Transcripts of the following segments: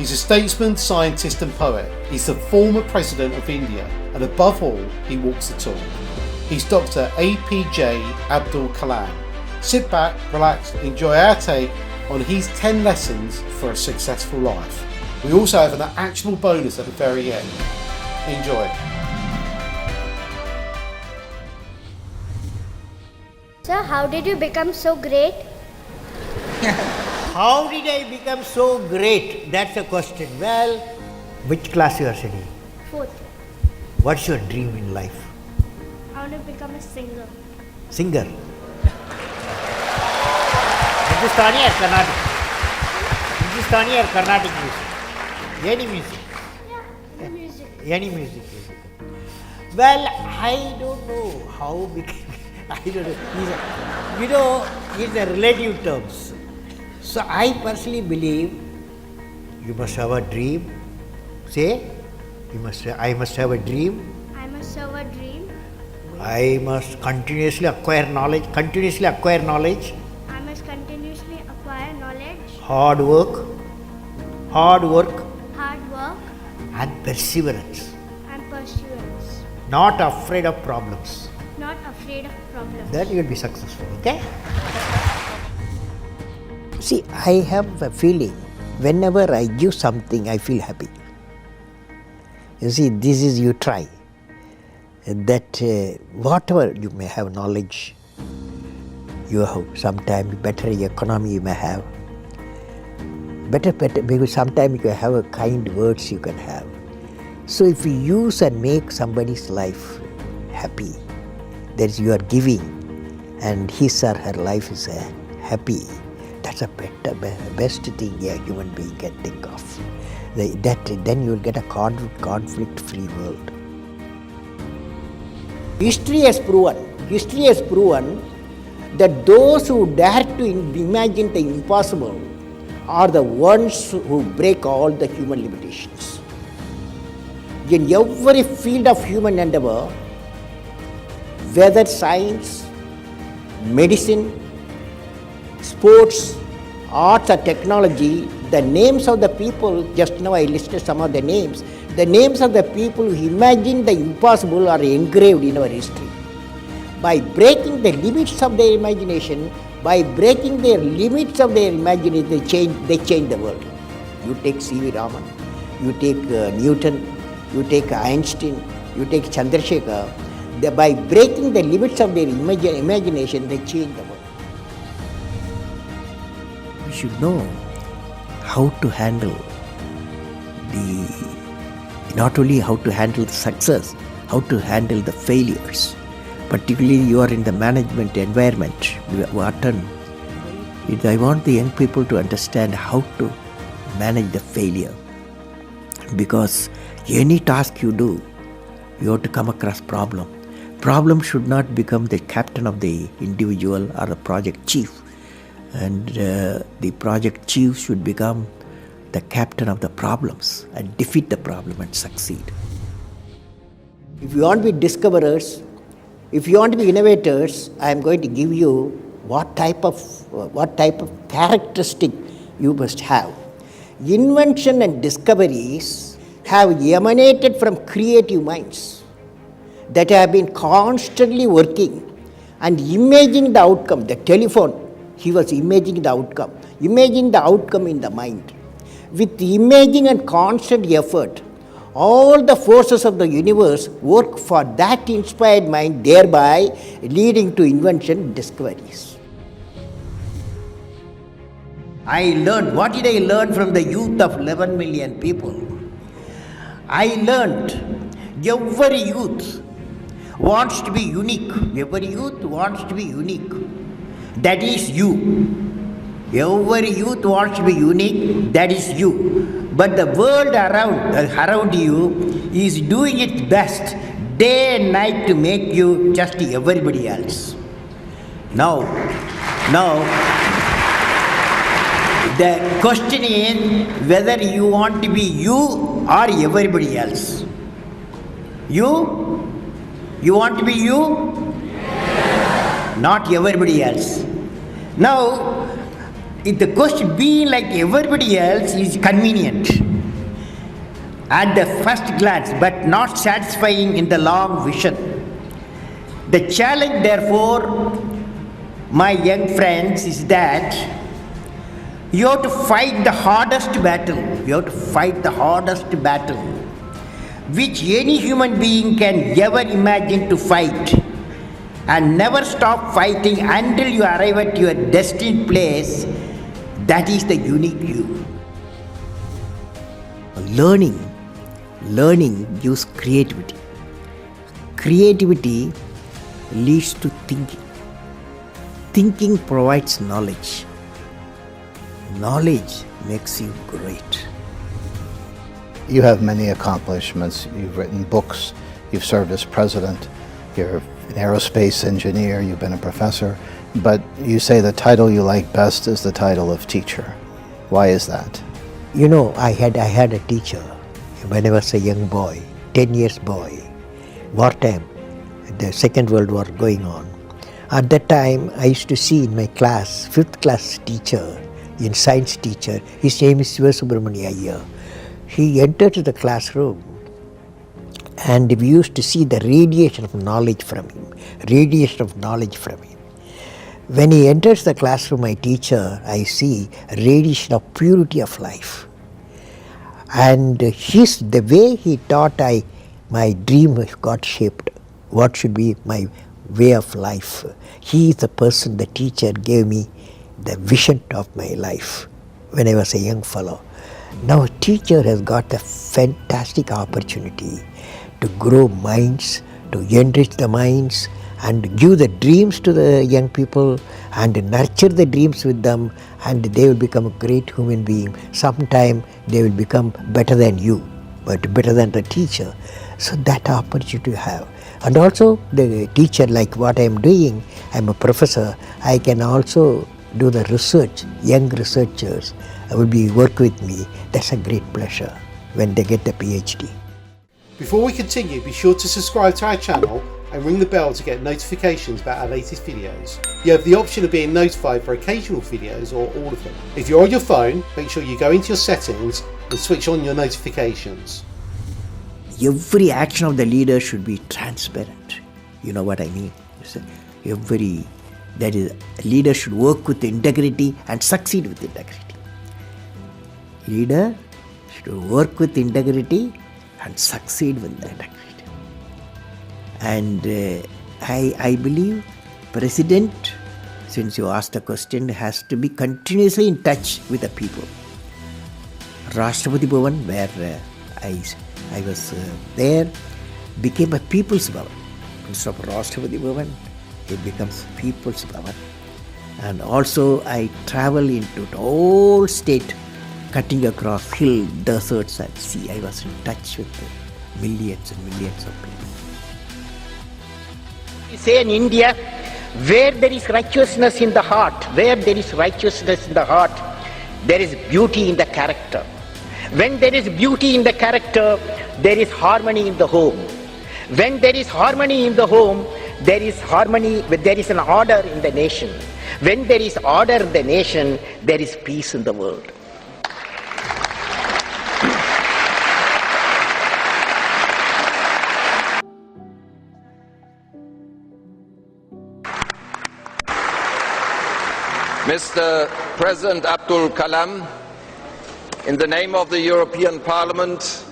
He's a statesman, scientist and poet. He's the former President of India, and above all, he walks the talk. He's Dr. APJ Abdul Kalam. Sit back, relax, enjoy our take on his 10 lessons for a successful life. We also have an actionable bonus at the very end. Enjoy. Sir, how did you become so great? How did I become so great? That's the question. Well, which class you are studying? 4th. What's your dream in life? I want to become a singer. Singer. Hindustani or Carnatic? Hindustani or Carnatic music? Any music? Yeah, music. Any music. Well, I don't know how became. I don't know. It's a relative terms. So I personally believe you must have a dream. Say, I must have a dream. I must have a dream. I must continuously acquire knowledge. I must continuously acquire knowledge. Hard work. Hard work. And perseverance. Perseverance. Not afraid of problems. Not afraid of problems. Then you will be successful, okay? See, I have a feeling whenever I give something, I feel happy. You see, this is you try. That whatever you may have knowledge, you have sometimes better economy you may have. Better, because sometimes you have a kind words you can have. So if you use and make somebody's life happy, that is you are giving, and his or her life is happy. That's a best thing a human being can think of. Then you will get a conflict-free world. History has proven that those who dare to imagine the impossible are the ones who break all the human limitations. In every field of human endeavor, whether science, medicine, sports, arts or technology, the names of the people, just now I listed some of the names of the people who imagined the impossible are engraved in our history. By breaking the limits of their imagination, they change the world. You take C.V. Raman, you take Newton, you take Einstein, you take Chandrasekhar. By breaking the limits of their imagination, they change the world. We should know how to handle not only how to handle the success, how to handle the failures. Particularly you are in the management environment, I want the young people to understand how to manage the failure. Because any task you do, you have to come across problem. Problem should not become the captain of the individual or the project chief. And the project chief should become the captain of the problems and defeat the problem and succeed. If you want to be discoverers, if you want to be innovators, I am going to give you what type of characteristic you must have. Invention and discoveries have emanated from creative minds that have been constantly working and imagining the outcome. The telephone, he was imagining the outcome in the mind. With imaging and constant effort, all the forces of the universe work for that inspired mind, thereby leading to invention and discoveries. What did I learn from the youth of 11 million people? I learned every youth wants to be unique. Every youth wants to be unique. That is you. Every youth wants to be unique. That is you. But the world around you is doing its best day and night to make you just everybody else. Now, the question is whether you want to be you or everybody else. You want to be you? Not everybody else. Now, if the question being like everybody else is convenient, at the first glance, but not satisfying in the long vision. The challenge, therefore, my young friends, is that you have to fight the hardest battle. You have to fight the hardest battle which any human being can ever imagine to fight, and never stop fighting until you arrive at your destined place. That is the unique you. Learning gives creativity. Creativity leads to thinking. Thinking provides knowledge. Knowledge makes you great. You have many accomplishments. You've written books, you've served as president, you're an aerospace engineer, you've been a professor, but you say the title you like best is the title of teacher. Why is that? You know, I had a teacher when I was a young boy, 10 years boy, wartime, the Second World War going on. At that time, I used to see in my class, 5th class teacher, in science teacher, his name is Subramania Iyer. He entered the classroom and we used to see the radiation of knowledge from him. When he enters the classroom, my teacher, I see a radiation of purity of life. And the way he taught, my dream got shaped. What should be my way of life? He is the person, the teacher gave me the vision of my life when I was a young fellow. Now a teacher has got a fantastic opportunity to grow minds, to enrich the minds, and give the dreams to the young people and nurture the dreams with them, and they will become a great human being. Sometime they will become better than you, but better than the teacher. So that opportunity you have. And also the teacher, like what I am doing, I am a professor, I can also do the research. Young researchers will work with me. That's a great pleasure when they get the PhD. Before we continue, be sure to subscribe to our channel and ring the bell to get notifications about our latest videos. You have the option of being notified for occasional videos or all of them. If you're on your phone, make sure you go into your settings and switch on your notifications. Every action of the leader should be transparent. You know what I mean? Leader should work with integrity and succeed with integrity. Leader should work with integrity and succeed with the integrity. And I believe President, since you asked the question, has to be continuously in touch with the people. Rashtrapati Bhavan, where I was there, became a People's Bhavan. Instead of Rashtrapati Bhavan, it becomes People's Bhavan. And also I travel into the whole state, cutting across hill, deserts and sea. I was in touch with millions and millions of people. We say in India, where there is righteousness in the heart, there is beauty in the character. When there is beauty in the character, there is harmony in the home. When there is harmony in the home, there is an order in the nation. When there is order in the nation, there is peace in the world. Mr. President Abdul Kalam, in the name of the European Parliament,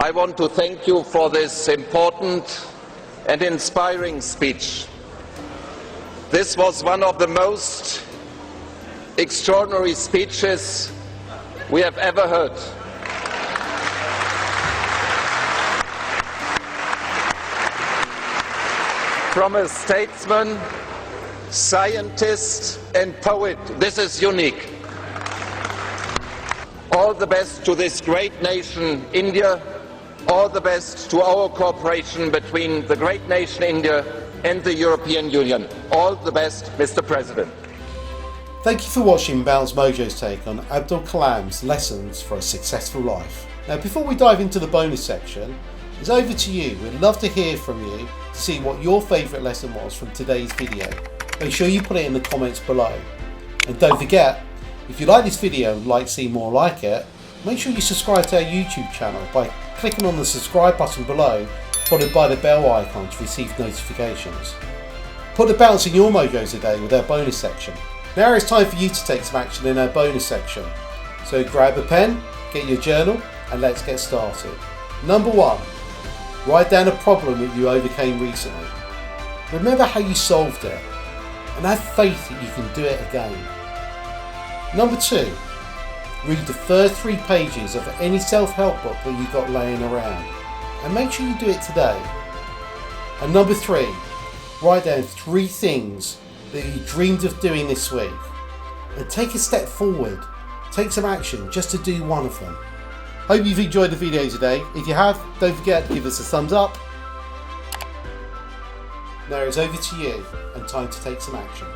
I want to thank you for this important and inspiring speech. This was one of the most extraordinary speeches we have ever heard. From a statesman, scientist and poet, this is unique. All the best to this great nation, India. All the best to our cooperation between the great nation India and the European Union. All the best, Mr. President. Thank you for watching Bounce Mojo's take on Abdul Kalam's lessons for a successful life. Now, before we dive into the bonus section, it's over to you. We'd love to hear from you to see what your favourite lesson was from today's video. Make sure you put it in the comments below. And don't forget, if you like this video and like to see more like it, make sure you subscribe to our YouTube channel by clicking on the subscribe button below, followed by the bell icon to receive notifications. Put the balance in your mojos today with our bonus section. Now it's time for you to take some action in our bonus section. So grab a pen, get your journal, and let's get started. Number 1. Write down a problem that you overcame recently. Remember how you solved it, and have faith that you can do it again. Number 2. Read the first 3 pages of any self-help book that you've got laying around, and make sure you do it today. And number 3. Write down 3 things that you dreamed of doing this week, and take a step forward. Take some action just to do one of them. Hope you've enjoyed the video today. If you have, don't forget to give us a thumbs up. Now it's over to you and time to take some action.